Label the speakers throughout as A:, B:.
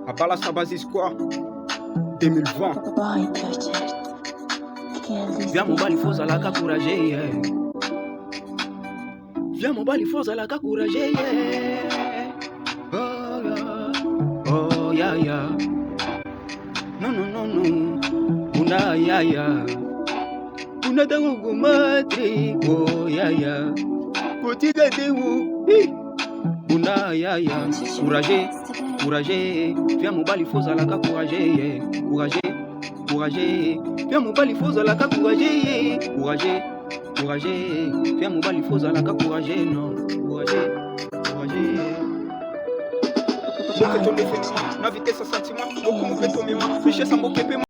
A: À part la Sabazis quoi 2020.
B: Viens mon bal, il faut la encourager. Viens mon bal, il faut la encourager. Oh ya ya. Non non non non. Una ya ya. Una dango matri. Oh ya ya. Kotiga dewu. Una ya ya. Courager. Viens mon bal, il faut la encourager. Courager. Viens mon bal, il faut la encourager. Courager. Viens mon bal, il faut la encourager. Non. Courager.
A: Moke ton définiment, na vitesse à sentiment, beaucoup mon fait ton mémoire, richesse en moke paiement.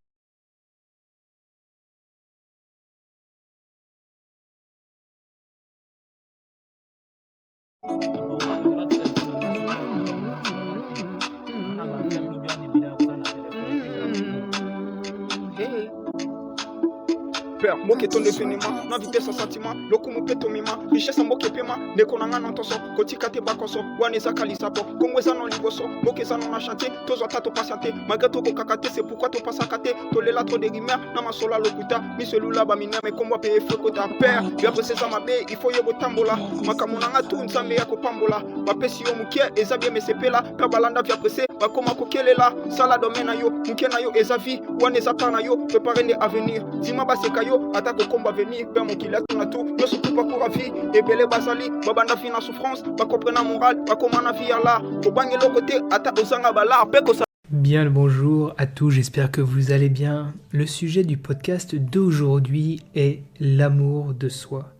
A: Père, moke ton définiment, na vitesse à sentiment, loko mo peto mima, richesse en moke paiement, nekonanga non toso, kotika te bakoso, waneza kalisapo, kongweza non liboso, moke za non chanté, tozo tato patienté, malgré tout kokakate, c'est pourquoi to pasakate, to lela trop de rimer, na masola lokuta, mi celui-là ba mina me kombo paye feu kota père, bien pressé ça ma bé, il faut yebo tambola, makamonanga tout nzambe ya kopambola, ba pesi yo mukie, eza bien me sepela, ka balanda bien pressé, ba koma kokelela, sala domaine yo, mukie na yo ezavi, waneza pana yo, préparer les avenirs, dima ba seka attaque au combat venir, père mon qu'il a tout, yo surtout pas pour la vie, et belé basali, babanda fin en souffrance, pas comprendre moral, pas comment la vie à là, au bagné l'autre côté, attaque au sangabala, peko ça.
C: Bien le bonjour à tous, j'espère que vous allez bien. Le sujet du podcast d'aujourd'hui est l'amour de soi.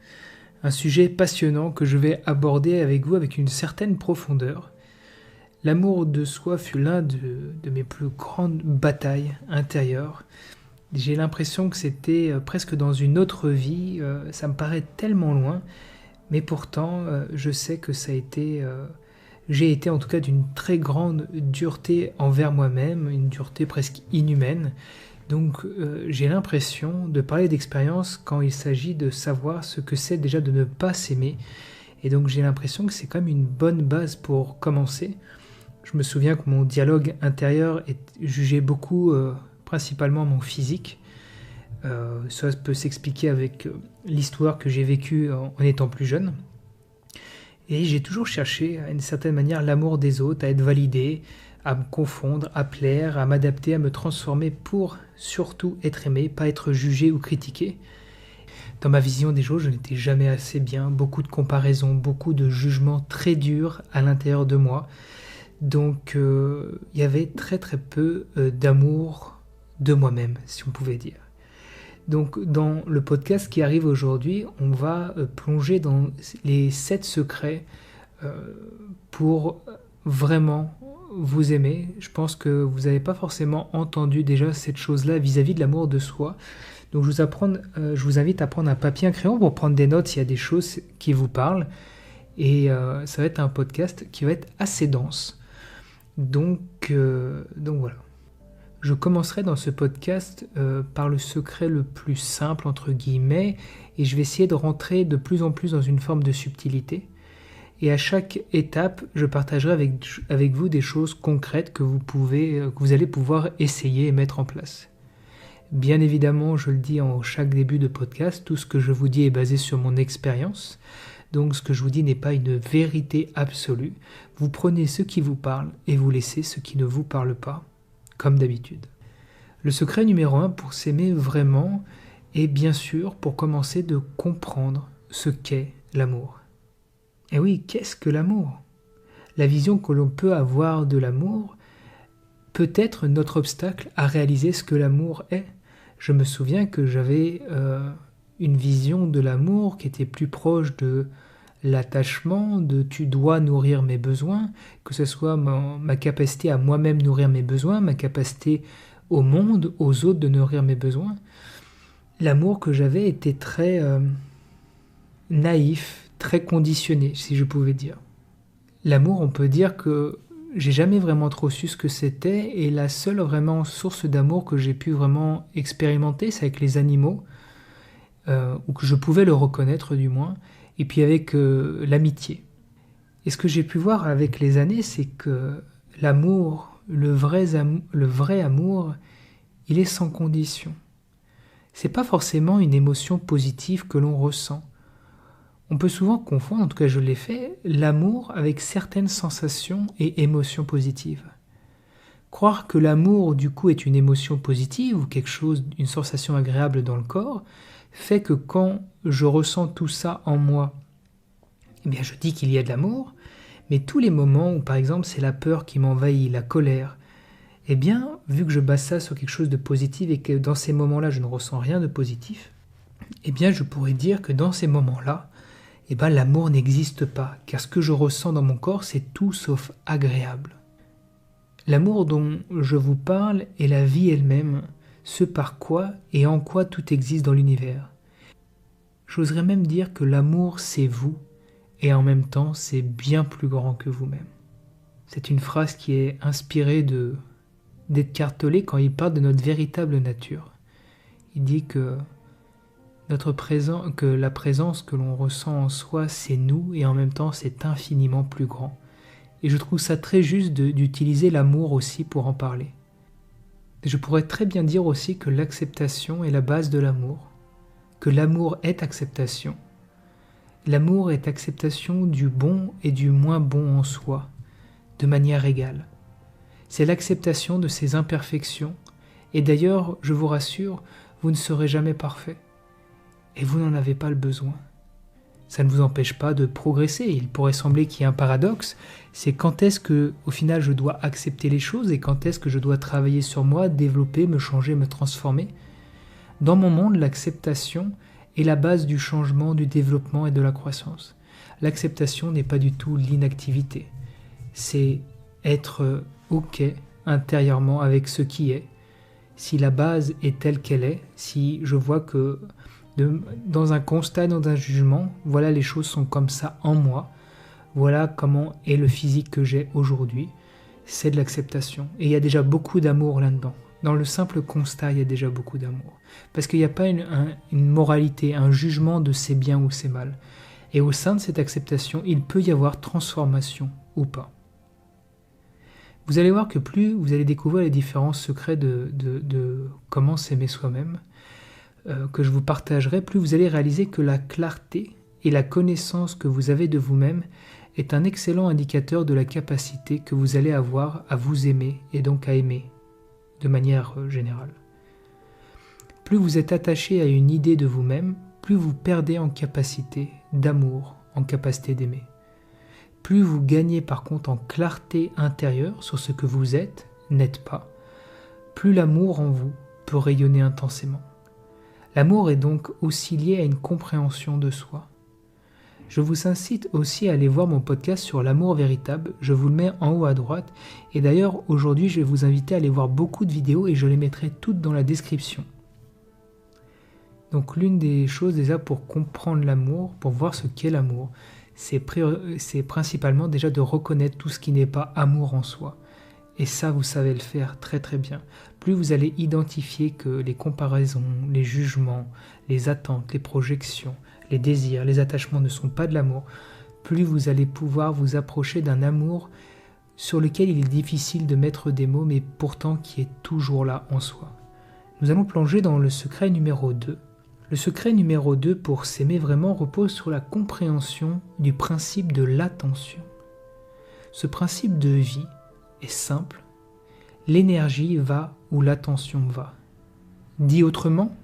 C: Un sujet passionnant que je vais aborder avec vous avec une certaine profondeur. L'amour de soi fut l'un de mes plus grandes batailles intérieures. J'ai l'impression que c'était presque dans une autre vie, ça me paraît tellement loin, mais pourtant je sais que j'ai été en tout cas d'une très grande dureté envers moi-même, une dureté presque inhumaine. Donc j'ai l'impression de parler d'expérience quand il s'agit de savoir ce que c'est déjà de ne pas s'aimer. Et donc j'ai l'impression que c'est quand même une bonne base pour commencer. Je me souviens que mon dialogue intérieur jugeait beaucoup principalement mon physique. Ça peut s'expliquer avec l'histoire que j'ai vécue en étant plus jeune. Et j'ai toujours cherché, à une certaine manière, l'amour des autres, à être validé, à me confondre, à plaire, à m'adapter, à me transformer pour surtout être aimé, pas être jugé ou critiqué. Dans ma vision des choses, je n'étais jamais assez bien, beaucoup de comparaisons, beaucoup de jugements très durs à l'intérieur de moi. Donc il y avait très très peu d'amour de moi-même, si on pouvait dire. Donc dans le podcast qui arrive aujourd'hui, on va plonger dans les 7 secrets pour vraiment vous aimer. Je pense que vous n'avez pas forcément entendu déjà cette chose-là vis-à-vis de l'amour de soi. Donc je vous invite à prendre un papier, un crayon pour prendre des notes s'il y a des choses qui vous parlent. Et ça va être un podcast qui va être assez dense. Donc voilà. Je commencerai dans ce podcast par le secret le plus simple, entre guillemets, et je vais essayer de rentrer de plus en plus dans une forme de subtilité. Et à chaque étape, je partagerai avec vous des choses concrètes que vous allez pouvoir essayer et mettre en place. Bien évidemment, je le dis en chaque début de podcast, tout ce que je vous dis est basé sur mon expérience. Donc ce que je vous dis n'est pas une vérité absolue. Vous prenez ce qui vous parle et vous laissez ce qui ne vous parle pas, comme d'habitude. Le secret numéro 1 pour s'aimer vraiment est bien sûr, pour commencer, de comprendre ce qu'est l'amour. Et oui, qu'est-ce que l'amour ? La vision que l'on peut avoir de l'amour peut être notre obstacle à réaliser ce que l'amour est. Je me souviens que j'avais une vision de l'amour qui était plus proche de l'attachement, de tu dois nourrir mes besoins, que ce soit ma capacité à moi-même nourrir mes besoins, ma capacité au monde, aux autres de nourrir mes besoins. L'amour que j'avais était très naïf, très conditionné, si je pouvais dire. L'amour, on peut dire que j'ai jamais vraiment trop su ce que c'était, et la seule vraiment source d'amour que j'ai pu vraiment expérimenter, c'est avec les animaux, ou que je pouvais le reconnaître du moins, et puis avec l'amitié. Et ce que j'ai pu voir avec les années, c'est que l'amour le vrai amour, il est sans condition. C'est pas forcément une émotion positive que l'on ressent. On peut souvent confondre, en tout cas je l'ai fait, l'amour avec certaines sensations et émotions positives. Croire que l'amour du coup est une émotion positive ou quelque chose, une sensation agréable dans le corps, fait que quand je ressens tout ça en moi, eh bien je dis qu'il y a de l'amour, mais tous les moments où par exemple c'est la peur qui m'envahit, la colère, eh bien vu que je base ça sur quelque chose de positif et que dans ces moments-là je ne ressens rien de positif, eh bien je pourrais dire que dans ces moments-là, eh bien l'amour n'existe pas, car ce que je ressens dans mon corps c'est tout sauf agréable. L'amour dont je vous parle est la vie elle-même, ce par quoi et en quoi tout existe dans l'univers. J'oserais même dire que l'amour c'est vous, et en même temps c'est bien plus grand que vous-même. C'est une phrase qui est inspirée d'Eckhart Tolle quand il parle de notre véritable nature. Il dit que la présence que l'on ressent en soi c'est nous, et en même temps c'est infiniment plus grand. Et je trouve ça très juste d'utiliser l'amour aussi pour en parler. Et je pourrais très bien dire aussi que l'acceptation est la base de l'amour, que l'amour est acceptation. L'amour est acceptation du bon et du moins bon en soi, de manière égale. C'est l'acceptation de ses imperfections, et d'ailleurs, je vous rassure, vous ne serez jamais parfait, et vous n'en avez pas le besoin. Ça ne vous empêche pas de progresser. Il pourrait sembler qu'il y ait un paradoxe, c'est quand est-ce que, au final, je dois accepter les choses et quand est-ce que je dois travailler sur moi, développer, me changer, me transformer. Dans mon monde, l'acceptation est la base du changement, du développement et de la croissance. L'acceptation n'est pas du tout l'inactivité. C'est être OK intérieurement avec ce qui est. Si la base est telle qu'elle est, si je vois que dans un constat, dans un jugement, voilà les choses sont comme ça en moi, voilà comment est le physique que j'ai aujourd'hui, c'est de l'acceptation. Et il y a déjà beaucoup d'amour là-dedans. Dans le simple constat, il y a déjà beaucoup d'amour. Parce qu'il n'y a pas une moralité, un jugement de c'est bien ou c'est mal. Et au sein de cette acceptation, il peut y avoir transformation ou pas. Vous allez voir que plus vous allez découvrir les différents secrets de comment s'aimer soi-même, que je vous partagerai, plus vous allez réaliser que la clarté et la connaissance que vous avez de vous-même est un excellent indicateur de la capacité que vous allez avoir à vous aimer et donc à aimer de manière générale. Plus vous êtes attaché à une idée de vous-même, plus vous perdez en capacité d'amour, en capacité d'aimer. Plus vous gagnez par contre en clarté intérieure sur ce que vous êtes, n'êtes pas, plus l'amour en vous peut rayonner intensément. L'amour est donc aussi lié à une compréhension de soi. Je vous incite aussi à aller voir mon podcast sur l'amour véritable, je vous le mets en haut à droite, et d'ailleurs aujourd'hui je vais vous inviter à aller voir beaucoup de vidéos et je les mettrai toutes dans la description. Donc l'une des choses déjà pour comprendre l'amour, pour voir ce qu'est l'amour, c'est principalement déjà de reconnaître tout ce qui n'est pas amour en soi. Et ça, vous savez le faire très très bien. Plus vous allez identifier que les comparaisons, les jugements, les attentes, les projections, les désirs, les attachements ne sont pas de l'amour, plus vous allez pouvoir vous approcher d'un amour sur lequel il est difficile de mettre des mots, mais pourtant qui est toujours là en soi. Nous allons plonger dans le secret numéro 2. Le secret numéro 2 pour s'aimer vraiment repose sur la compréhension du principe de l'attention. Ce principe de vie est simple, l'énergie va où l'attention va. Dit autrement,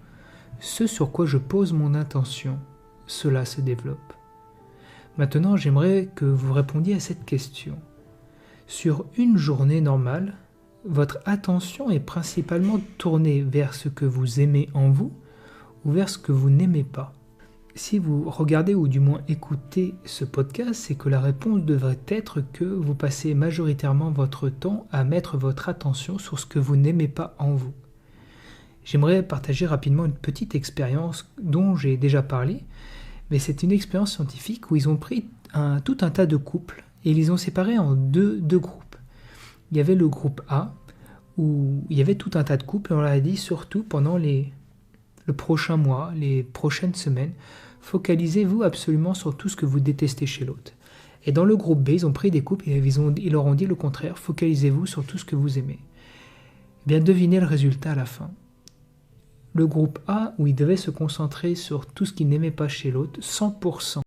C: ce sur quoi je pose mon attention, cela se développe. Maintenant, j'aimerais que vous répondiez à cette question. Sur une journée normale, votre attention est principalement tournée vers ce que vous aimez en vous ou vers ce que vous n'aimez pas. Si vous regardez ou du moins écoutez ce podcast, c'est que la réponse devrait être que vous passez majoritairement votre temps à mettre votre attention sur ce que vous n'aimez pas en vous. J'aimerais partager rapidement une petite expérience dont j'ai déjà parlé, mais c'est une expérience scientifique où ils ont pris tout un tas de couples et ils les ont séparés en deux groupes. Il y avait le groupe A où il y avait tout un tas de couples et on leur a dit surtout pendant le prochain mois, les prochaines semaines, focalisez-vous absolument sur tout ce que vous détestez chez l'autre. Et dans le groupe B, ils ont pris des couples et ils leur ont dit le contraire, focalisez-vous sur tout ce que vous aimez. Eh bien, devinez le résultat à la fin. Le groupe A, où ils devaient se concentrer sur tout ce qu'ils n'aimaient pas chez l'autre, 100%